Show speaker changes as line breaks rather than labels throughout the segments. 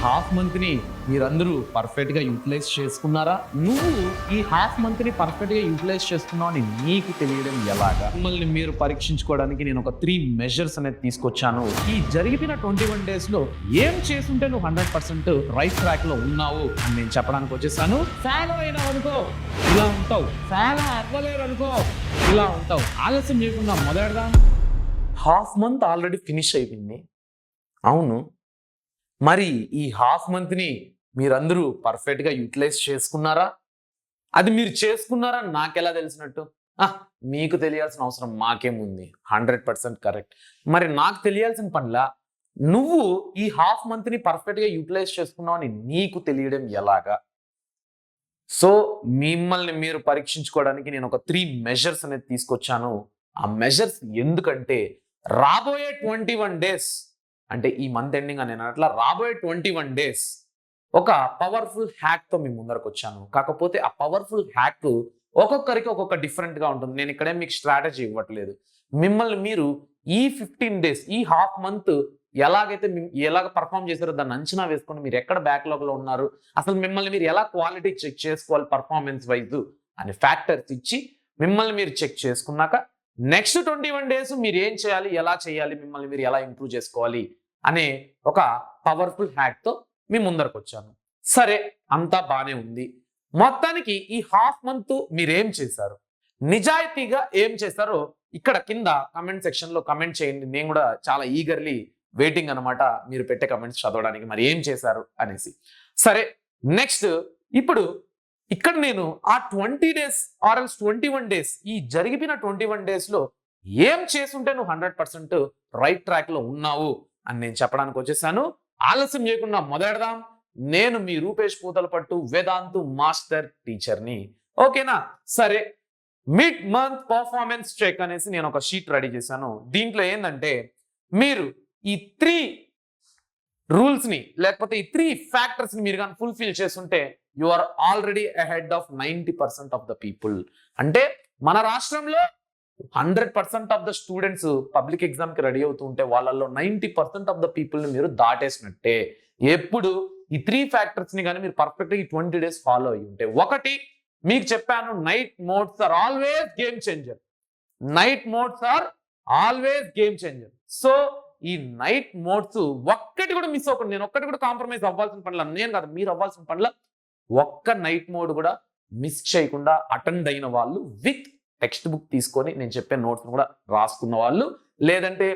Half మంత్ని మీరందరూ పర్ఫెక్ట్గా utilise చేసుకున్నారా? నువ్వు ఈ హాఫ్ మంత్ని పర్ఫెక్ట్గా యూటిలైజ్ చేసుకున్నావు అని నీకు తెలియడం ఎలాగా? మిమ్మల్ని మీరు పరీక్షించుకోవడానికి నేను ఒక 3 మెజర్స్ అనేది తీసుకొచ్చాను. ఈ జరిగిన 21 డేస్లో ఏం చేసుంటే నువ్వు 100% రైట్ ట్రాక్లో ఉన్నావు అని నేను చెప్పడానికి వచ్చేసాను. ఫాలో అయినావు అనుకో ఇలా ఉంటావు, ఫాలో అవ్వలేరు అనుకో ఇలా ఉంటావు. ఆలస్యం చేయకుండా మొదలెడదాం. హాఫ్ మంత్ ఆల్రెడీ ఫినిష్ అయిపోయింది. అవును, మరి ఈ హాఫ్ మంత్ని మీరందరూ పర్ఫెక్ట్గా యూటిలైజ్ చేసుకున్నారా? అది మీరు చేసుకున్నారా నాకెలా తెలిసినట్టు? మీకు తెలియాల్సిన అవసరం మాకేముంది, 100% కరెక్ట్. మరి నాకు తెలియాల్సిన పనిలా నువ్వు ఈ హాఫ్ మంత్ని పర్ఫెక్ట్గా యూటిలైజ్ చేసుకున్నావు అని నీకు తెలియడం ఎలాగా? సో మిమ్మల్ని మీరు పరీక్షించుకోవడానికి నేను ఒక 3 మెజర్స్ అనేది తీసుకొచ్చాను. ఆ మెజర్స్ ఎందుకంటే రాబోయే 21 డేస్ అంటే ఈ మంత్ ఎండింగ్ అని అట్లా రాబోయే 21 డేస్ ఒక పవర్ఫుల్ హ్యాక్తో మీ ముందరకు వచ్చాను. కాకపోతే ఆ పవర్ఫుల్ హ్యాక్ ఒక్కొక్కరికి ఒక్కొక్క డిఫరెంట్గా ఉంటుంది. నేను ఇక్కడే మీకు స్ట్రాటజీ ఇవ్వట్లేదు. మిమ్మల్ని మీరు ఈ 15 డేస్ ఈ హాఫ్ మంత్ ఎలాగైతే ఎలాగ పర్ఫామ్ చేశారో దాన్ని అంచనా వేసుకొని మీరు ఎక్కడ బ్యాక్లాగ్లో ఉన్నారు, అసలు మిమ్మల్ని మీరు ఎలా క్వాలిటీ చెక్ చేసుకోవాలి పర్ఫార్మెన్స్ వైజ్ అనే ఫ్యాక్టర్స్ ఇచ్చి మిమ్మల్ని మీరు చెక్ చేసుకున్నాక నెక్స్ట్ 21 డేస్ మీరు ఏం చేయాలి, ఎలా చేయాలి, మిమ్మల్ని మీరు ఎలా ఇంప్రూవ్ చేసుకోవాలి అనే ఒక పవర్ఫుల్ హ్యాక్తో మీ ముందరకు వచ్చాను. సరే, అంతా బాగానే ఉంది. మొత్తానికి ఈ హాఫ్ మంత్ మీరేం చేశారు, నిజాయితీగా ఏం చేశారో ఇక్కడ కింద కమెంట్ సెక్షన్లో కమెంట్ చేయండి. నేను కూడా చాలా ఈగర్లీ వెయిటింగ్ అనమాట మీరు పెట్టే కమెంట్స్ చదవడానికి, మరి ఏం చేశారు అనేసి. సరే, నెక్స్ట్ ఇప్పుడు ఇక్కడ నేను ఆ 20 డేస్ ఆర్ఎల్స్ 21 డేస్ ఈ జరిగిన 21 డేస్లో ఏం చేసుంటే నువ్వు 100% రైట్ ట్రాక్లో ఉన్నావు అని నేను చెప్పడానికి వచ్చేసాను. ఆలస్యం చేయకుండా మొదలెడదాం. నేను మీ రూపేష్ పూతలపట్టు వేదాంతు మాస్టర్ టీచర్ని. ఓకేనా? సరే, మిడ్ మంత్ పర్ఫార్మెన్స్ చెక్ అనేసి నేను ఒక షీట్ రెడీ చేశాను. దీంట్లో ఏంటంటే మీరు ఈ 3 రూల్స్ని లేకపోతే ఈ 3 ఫ్యాక్టర్స్ని మీరు కానీ ఫుల్ఫిల్ చేస్తుంటే you are already ahead of 90% of the people. అంటే మన రాష్ట్రంలో 100% ఆఫ్ ద స్టూడెంట్స్ పబ్లిక్ ఎగ్జామ్కి రెడీ అవుతూ ఉంటే వాళ్ళల్లో 90% ఆఫ్ ద పీపుల్ని మీరు దాటేసినట్టే. ఎప్పుడు ఈ 3 ఫ్యాక్టర్స్ని కానీ మీరు పర్ఫెక్ట్గా ఈ 20 డేస్ ఫాలో అయ్యి ఉంటే, ఒకటి మీకు చెప్పాను, night modes are always game changer. Night modes are always game changer. So ఈ నైట్ మోడ్స్ ఒక్కటి కూడా మిస్ అవ్వకుండా, నేను ఒక్కటి కూడా కాంప్రమైజ్ అవ్వాల్సిన పనిలా, నేను కాదు మీరు అవ్వాల్సిన పనిలా, ఒక్క నైట్ మోడ్ కూడా మిస్ చేయకుండా అటెండ్ అయిన వాళ్ళు విత్ టెక్స్ట్ బుక్ తీసుకొని నేను చెప్పే నోట్స్ కూడా రాసుకున్న వాళ్ళు, లేదంటే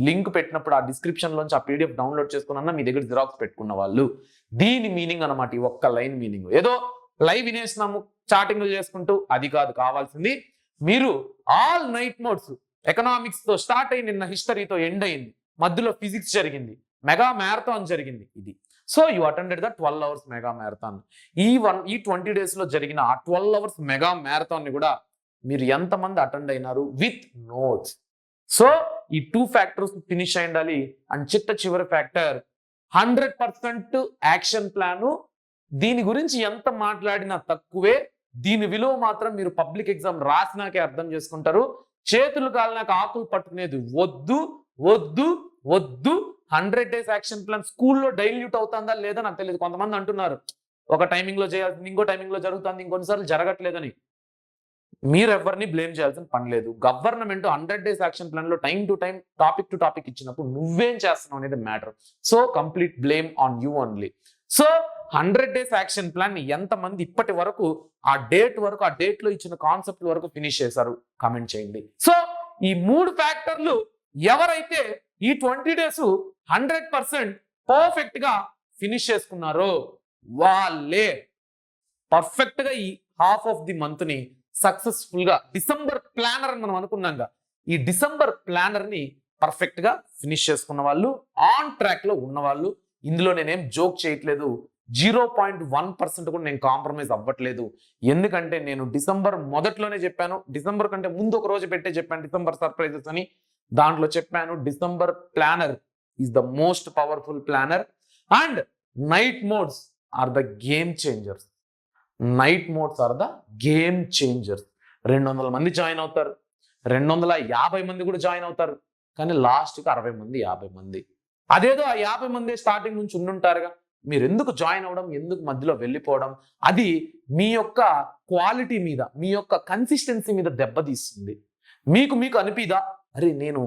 లింక్ పెట్టినప్పుడు ఆ డిస్క్రిప్షన్ లోంచి ఆ పీడిఎఫ్ డౌన్లోడ్ చేసుకున్నా మీ దగ్గర జిరాక్స్ పెట్టుకున్న వాళ్ళు. దీని మీనింగ్ అనమాట ఈ ఒక్క లైన్ మీనింగ్. ఏదో లైవ్ వినేసినాము చాటింగ్లు చేసుకుంటూ, అది కాదు కావాల్సింది. మీరు ఆల్ నైట్ మోడ్స్, ఎకనామిక్స్ తో స్టార్ట్ అయ్యి నిన్న హిస్టరీతో ఎండ్ అయింది, మధ్యలో ఫిజిక్స్ జరిగింది, మెగా మ్యారథాన్ జరిగింది. ఇది so you attended the 12 hours mega marathon. ఈ 20 డేస్ లో జరిగిన ఆ 12 అవర్స్ మెగా మ్యారథాన్ ని కూడా మీరు ఎంతమంది అటెండ్ అయినారు విత్ నోట్స్. సో ఈ 2 ఫ్యాక్టర్స్ ఫినిష్ అయి ఉండాలి. అండ్ చివరి ఫ్యాక్టర్ 100% యాక్షన్ ప్లాను. దీని గురించి ఎంత మాట్లాడినా తక్కువే. దీని విలువ మాత్రం మీరు పబ్లిక్ ఎగ్జామ్ రాసినాకే అర్థం చేసుకుంటారు. చేతులు కాలినాక ఆకులు పట్టుకునేది వద్దు వద్దు వద్దు. 100 డేస్ యాక్షన్ ప్లాన్ స్కూల్లో డైల్యూట్ అవుతుందా లేదా నాకు తెలియదు. కొంతమంది అంటున్నారు ఒక టైమింగ్ లో చేయాల్సింది ఇంకో టైమింగ్ లో జరుగుతుంది, ఇంకొన్నిసార్లు జరగట్లేదని. మీరు ఎవరిని బ్లేమ్ చేయాల్సిన పని లేదు. గవర్నమెంట్ 100 డేస్ యాక్షన్ ప్లాన్ లో time to time topic to topic ఇచ్చినప్పుడు నువ్వేం చేస్తున్నావు అనేది matter. So complete blame on you only. So 100 days action plan ని ఎంతమంది ఇప్పటి వరకు ఆ డేట్ లో ఇచ్చిన కాన్సెప్ట్ వరకు ఫినిష్ చేశారు కామెంట్ చేయండి. సో ఈ 3 ఫ్యాక్టర్లు ఎవరైతే ఈ 20 డేస్ 100% పర్ఫెక్ట్ గా ఫినిష్ చేసుకున్నారో వాళ్ళే పర్ఫెక్ట్ గా ఈ హాఫ్ ఆఫ్ ది మంత్ ని సక్సెస్ఫుల్ గా డిసెంబర్ ప్లానర్ అని మనం అనుకున్నాం. ఈ డిసెంబర్ ప్లానర్ ని పర్ఫెక్ట్ గా ఫినిష్ చేసుకున్న వాళ్ళు, ఆన్ ట్రాక్ లో ఉన్న వాళ్ళు. ఇందులో నేనేం జోక్ చేయట్లేదు. 0.1% కూడా నేను కాంప్రమైజ్ అవ్వట్లేదు. ఎందుకంటే నేను డిసెంబర్ మొదట్లోనే చెప్పాను, డిసెంబర్ కంటే ముందు ఒక రోజు పెట్టే చెప్పాను డిసెంబర్ సర్ప్రైజెస్ అని. దాంట్లో చెప్పాను December planner is the most powerful planner and night modes are the game changers. Night modes are the game changers. 200 మంది జాయిన్ అవుతారు, 250 మంది కూడా జాయిన్ అవుతారు, కానీ లాస్ట్కి 60 మంది 50 మంది. అదేదో ఆ 50 మంది స్టార్టింగ్ నుంచి ఉండుంటారుగా. మీరు ఎందుకు జాయిన్ అవ్వడం, ఎందుకు మధ్యలో వెళ్ళిపోవడం, అది మీ యొక్క క్వాలిటీ మీద, మీ యొక్క కన్సిస్టెన్సీ మీద దెబ్బతీస్తుంది. మీకు అనిపిదా, అరే నేను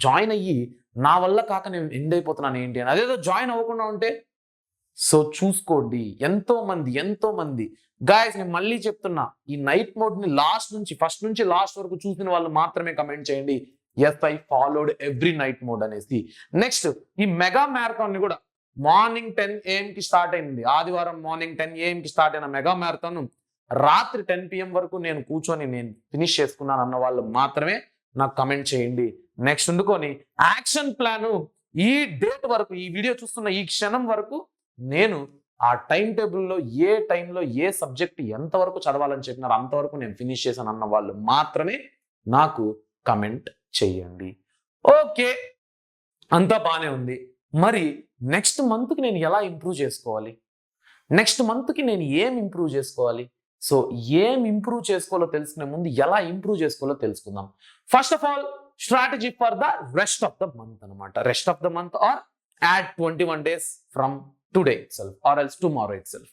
జాయిన్ అయ్యి నా వల్ల కాక నేను ఎండ్ అయిపోతున్నాను ఏంటి అని. అదేదో జాయిన్ అవ్వకుండా ఉంటే. సో చూసుకోండి, ఎంతో మంది గాయస్, నేను మళ్ళీ చెప్తున్నా, ఈ నైట్ మోడ్ని ఫస్ట్ నుంచి లాస్ట్ వరకు చూసిన వాళ్ళు మాత్రమే కమెంట్ చేయండి, yes I followed every night mode అనేసి. నెక్స్ట్ ఈ మెగా మ్యారథాన్ ని కూడా మార్నింగ్ 10 AM కి స్టార్ట్ అయింది. ఆదివారం మార్నింగ్ 10 AM కి స్టార్ట్ అయిన మెగా మ్యారథాన్ రాత్రి 10 PM వరకు నేను కూర్చొని నేను ఫినిష్ చేసుకున్నాను అన్న వాళ్ళు మాత్రమే నాకు కమెంట్ చేయండి. నెక్స్ట్ ఉండుకొని యాక్షన్ ప్లాన్ ఈ డేట్ వరకు, ఈ వీడియో చూస్తున్న ఈ క్షణం వరకు నేను ఆ టైం టేబుల్లో ఏ టైంలో ఏ సబ్జెక్ట్ ఎంతవరకు చదవాలని చెప్పినారు అంతవరకు నేను ఫినిష్ చేశాను అన్న వాళ్ళు మాత్రమే నాకు కమెంట్ చేయండి. ఓకే, అంతా బాగానే ఉంది. మరి నెక్స్ట్ మంత్కి నేను ఎలా ఇంప్రూవ్ చేసుకోవాలి, నెక్స్ట్ మంత్కి నేను ఏం ఇంప్రూవ్ చేసుకోవాలి? సో ఏం ఇంప్రూవ్ చేసుకోవాలో తెలుసుకునే ముందు ఎలా ఇంప్రూవ్ చేసుకోవాలో తెలుసుకుందాం. First of all strategy for the rest of the month అనమాట. Rest of the month are add 21 days from today itself or else tomorrow itself.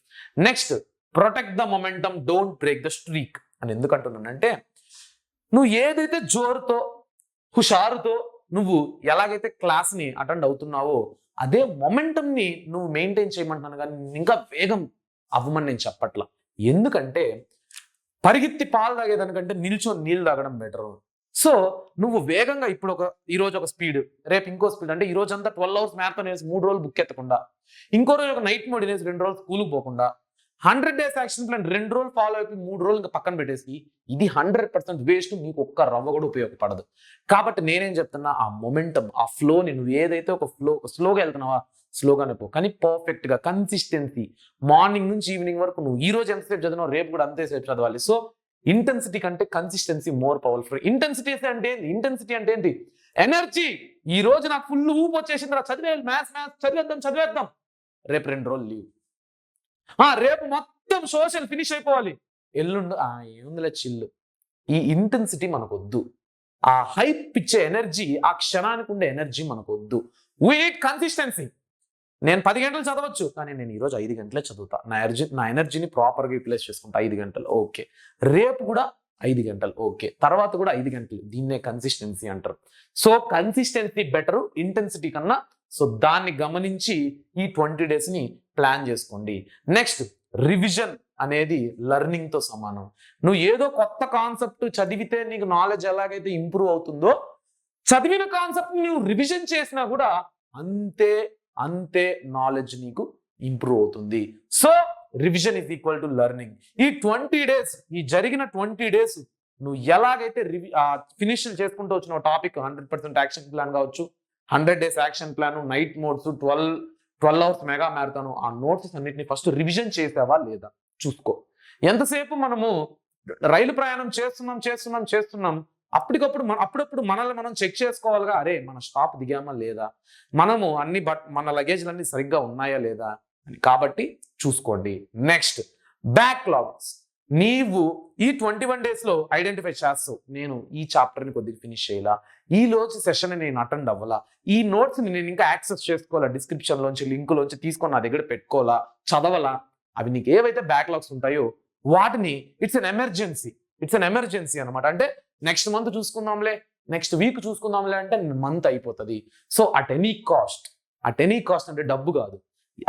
Next protect the momentum, don't break the streak అని ఎందుకు అంటున్నానంటే, నువ్వు ఏదైతే జోరుతో హుషారుతో నువ్వు ఎలాగైతే క్లాస్ని attend అవుతున్నావో అదే మొమెంటంని నువ్వు మెయింటైన్ చేయమంటున్నాను, కానీ ఇంకా వేగం అవ్వమని నేను చెప్పట్లా. ఎందుకంటే పరిగెత్తి పాలు తాగేదానికంటే నిల్చొని నీళ్ళు తాగడం బెటర్. సో నువ్వు వేగంగా ఇప్పుడు ఈరోజు ఒక స్పీడ్, రేపు ఇంకో స్పీడ్, అంటే ఈ రోజు అంతా 12 hours మ్యారథాన్ వేసి 3 రోజులు బుక్ ఎత్తకుండా, ఇంకో రోజు ఒక నైట్ మోడ్ వేసి 2 రోజులు స్కూల్కి పోకుండా, 100 days యాక్షన్ ప్లాన్ 2 రోజులు ఫాలో అయిపోయి 3 రోజులు ఇంకా పక్కన పెట్టేసి, ఇది 100% వేస్ట్, నీకు ఒక్క రవ్వ కూడా ఉపయోగపడదు. కాబట్టి నేనేం చెప్తున్నా, ఆ మొమెంటం, ఆ ఫ్లోని నువ్వు ఏదైతే ఒక స్లోగా వెళ్తున్నావా స్లోగానే పో, కానీ పర్ఫెక్ట్ గా కన్సిస్టెన్సీ మార్నింగ్ నుంచి ఈవినింగ్ వరకు నువ్వు ఈ రోజు ఎంతసేపు చదివినావు రేపు కూడా అంతేసేపు చదవాలి. సో ఇంటెన్సిటీ కంటే కన్సిస్టెన్సీ మోర్ పవర్ఫుల్. ఇంటెన్సిటీ అంటే ఏంటి? ఎనర్జీ. ఈ రోజు నాకు ఫుల్ ఊపు వచ్చేసింది, మ్యాథ్స్ చదివేద్దాం, రేపు 2 రోజులు లీవ్, రేపు మొత్తం సోషల్ ఫినిష్ అయిపోవాలి, ఎల్లుండి ఏముందిలే చిల్లు. ఈ ఇంటెన్సిటీ మనకొద్దు. ఆ హైప్ ఇచ్చే ఎనర్జీ, ఆ క్షణానికి ఉండే ఎనర్జీ మనకొద్దు. We need consistency. నేను 10 గంటలు చదవచ్చు, కానీ నేను ఈరోజు 5 గంటలే చదువుతా. నా ఎనర్జీని ప్రాపర్గా యూటిలైజ్ చేసుకుంటా. 5 గంటలు ఓకే, రేపు కూడా 5 గంటలు ఓకే, తర్వాత కూడా 5 గంటలు. దీన్నే కన్సిస్టెన్సీ అంటారు. సో కన్సిస్టెన్సీ బెటర్ ఇంటెన్సిటీ కన్నా. సో దాన్ని గమనించి ఈ 20 days ని ప్లాన్ చేసుకోండి. నెక్స్ట్ రివిజన్ అనేది లెర్నింగ్ తో సమానం. నువ్వు ఏదో కొత్త కాన్సెప్ట్ చదివితే నీకు నాలెడ్జ్ ఎలాగైతే ఇంప్రూవ్ అవుతుందో, చదివిన కాన్సెప్ట్ నువ్వు రివిజన్ చేసినా కూడా అంతే నాలెడ్జ్ నీకు ఇంప్రూవ్ అవుతుంది. So revision is equal to learning. ఈ 20 days, ఈ జరిగిన 20 days నువ్వు ఎలాగైతే ఫినిష్ చేసుకుంటూ వచ్చిన టాపిక్ 100% యాక్షన్ ప్లాన్ కావచ్చు, 100 days action plan, night modes, 12 hours mega marathon, ఆ నోట్స్ అన్నిటిని ఫస్ట్ రివిజన్ చేసావా లేదా చూసుకో. ఎంతసేపు మనము రైలు ప్రయాణం చేస్తున్నాం, అప్పుడప్పుడు మనల్ని మనం చెక్ చేసుకోవాలిగా, అరే మన స్టాప్ దిగామా లేదా, మనము మన లగేజ్లన్నీ సరిగ్గా ఉన్నాయా లేదా అని. కాబట్టి చూసుకోండి. Next backlogs. నీవు ఈ 21 days లో ఐడెంటిఫై చేస్తావు, నేను ఈ చాప్టర్ని కొద్దిగా ఫినిష్ చేయాలా, ఈ రోజు సెషన్ నేను అటెండ్ అవ్వాలా, ఈ నోట్స్ని నేను ఇంకా యాక్సెస్ చేసుకోవాలా, డిస్క్రిప్షన్లోంచి లింకులోంచి తీసుకొని నా దగ్గర పెట్టుకోవాలా, చదవాలా. అవి నీకు ఏవైతే బ్యాక్లాగ్స్ ఉంటాయో వాటిని ఇట్స్ అన్ ఎమర్జెన్సీ అనమాట. అంటే నెక్స్ట్ మంత్ చూసుకుందాంలే, నెక్స్ట్ వీక్ చూసుకుందాంలే అంటే మంత్ అయిపోతుంది. సో అట్ ఎనీ కాస్ట్ అంటే డబ్బు కాదు,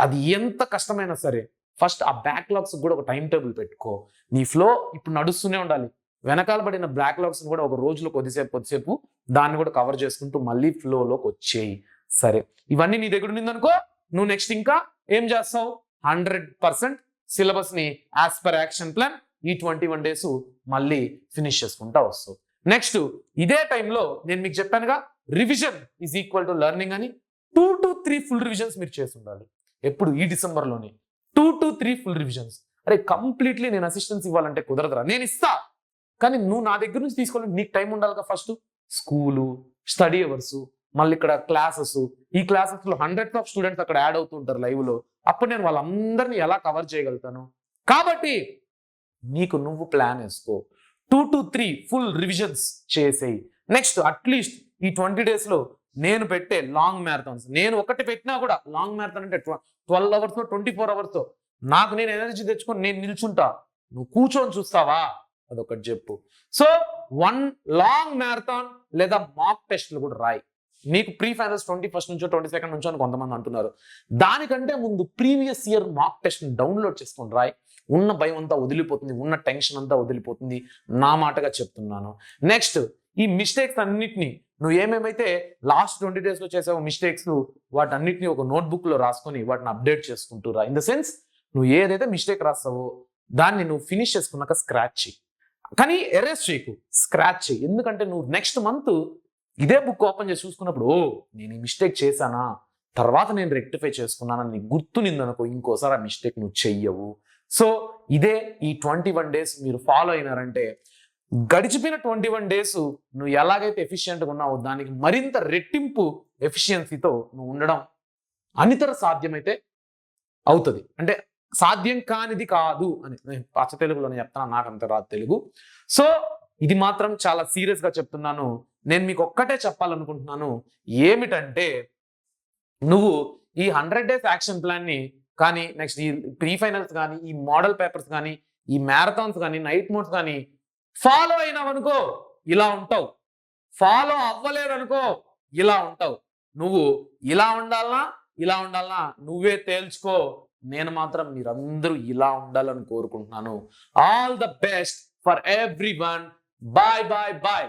అది ఎంత కష్టమైనా సరే ఫస్ట్ ఆ బ్యాక్లాగ్స్ కూడా ఒక టైం టేబుల్ పెట్టుకో. నీ ఫ్లో ఇప్పుడు నడుస్తూనే ఉండాలి. వెనకాల పడిన బ్యాక్లాగ్స్ కూడా ఒక రోజులో కొద్దిసేపు దాన్ని కూడా కవర్ చేసుకుంటూ మళ్ళీ ఫ్లోలోకి వచ్చేయి. సరే, ఇవన్నీ నీ దగ్గర ఉండిందనుకో, నువ్వు నెక్స్ట్ ఇంకా ఏం చేస్తావు, 100% సిలబస్ ని యాజ్ పర్ యాక్షన్ ప్లాన్ ఈ 21 days మళ్ళీ ఫినిష్ చేసుకుంటా వస్తావు. నెక్స్ట్ ఇదే టైంలో నేను మీకు చెప్పానుగా, revision is equal to learning అని. 2 to 3 ఫుల్ రివిజన్స్ మీరు చేసి ఉండాలి. ఎప్పుడు? ఈ డిసెంబర్లోనే 2 to 3 ఫుల్ రివిజన్స్. అరే కంప్లీట్లీ నేను అసిస్టెన్స్ ఇవ్వాలంటే కుదరదురా, నేను ఇస్తా, కానీ నువ్వు నా దగ్గర నుంచి తీసుకోవాలి. నీకు టైం ఉండాలిగా. ఫస్ట్ స్కూలు, స్టడీ అవర్స్, మళ్ళీ ఇక్కడ క్లాసెస్, ఈ క్లాసెస్లో hundreds of స్టూడెంట్స్ అక్కడ యాడ్ అవుతూ ఉంటారు లైవ్లో. అప్పుడు నేను వాళ్ళందరినీ ఎలా కవర్ చేయగలుగుతాను? కాబట్టి నీకు నువ్వు ప్లాన్ వేసుకో. 2 to 3 ఫుల్ రివిజన్స్ చేసేయి. నెక్స్ట్ అట్లీస్ట్ ఈ 20 days లో నేను పెట్టే లాంగ్ మ్యారథాన్స్, నేను ఒకటి పెట్టినా కూడా లాంగ్ మ్యారథాన్ అంటే 12 అవర్స్ 24 అవర్స్ నాకు నేను ఎనర్జీ తెచ్చుకొని నేను నిల్చుంటా, నువ్వు కూర్చొని చూస్తావా? అదొకటి చెప్పు. సో 1 లాంగ్ మ్యారథాన్ లేదా మాక్ టెస్ట్లు కూడా రాయి. నీకు ప్రీ ఫైనల్స్ 21st నుంచో 22nd నుంచో అని కొంతమంది అంటున్నారు. దానికంటే ముందు previous year mock test download చేసుకొని రాయి. ఉన్న భయం అంతా వదిలిపోతుంది, ఉన్న టెన్షన్ అంతా వదిలిపోతుంది. నా మాటగా చెప్తున్నాను. నెక్స్ట్, ఈ మిస్టేక్స్ అన్నిటినీ నువ్వు ఏమేమైతే లాస్ట్ 20 days లో చేసావో మిస్టేక్స్, వాటన్నిటిని ఒక నోట్బుక్ లో రాసుకొని వాటిని అప్డేట్ చేసుకుంటూ రా. ఇన్ ద సెన్స్, నువ్వు ఏదైతే మిస్టేక్ రాస్తావో దాన్ని నువ్వు ఫినిష్ చేసుకున్నాక స్క్రాచ్ చెయ్యి, కానీ ఎరేస్ చేయకు, స్క్రాచ్ చెయ్యి. ఎందుకంటే నువ్వు నెక్స్ట్ మంత్ ఇదే బుక్ ఓపెన్ చేసి చూసుకున్నప్పుడు, ఓ నేను ఈ మిస్టేక్ చేశానా, తర్వాత నేను రెక్టిఫై చేసుకున్నానని నీకు గుర్తునిందనుకో, ఇంకోసారి ఆ మిస్టేక్ నువ్వు చెయ్యవు. సో ఇదే ఈ 21 days మీరు ఫాలో అయినారంటే, గడిచిపోయిన 21 days నువ్వు ఎలాగైతే ఎఫిషియెంట్గా ఉన్నావో దానికి మరింత రెట్టింపు ఎఫిషియన్సీతో నువ్వు ఉండడం అనితర సాధ్యమైతే అవుతుంది. అంటే సాధ్యం కానిది కాదు అని నేను పచ్చ తెలుగులోనే చెప్తాను, నాకు అంత రాదు తెలుగు. సో ఇది మాత్రం చాలా సీరియస్ గా చెప్తున్నాను. నేను మీకు ఒక్కటే చెప్పాలనుకుంటున్నాను, ఏమిటంటే నువ్వు ఈ 100 days యాక్షన్ ప్లాన్ ని కానీ, నెక్స్ట్ ఈ ప్రీ ఫైనల్స్ కానీ, ఈ మోడల్ పేపర్స్ కానీ, ఈ మ్యారథాన్స్ కానీ, నైట్ మోడ్స్ కానీ ఫాలో అయినావనుకో ఇలా ఉంటావు, ఫాలో అవ్వలేదనుకో ఇలా ఉంటావు. నువ్వు ఇలా ఉండాలనా నువ్వే తేల్చుకో. నేను మాత్రం మీరందరూ ఇలా ఉండాలని కోరుకుంటున్నాను. All the best for everyone. Bye bye bye.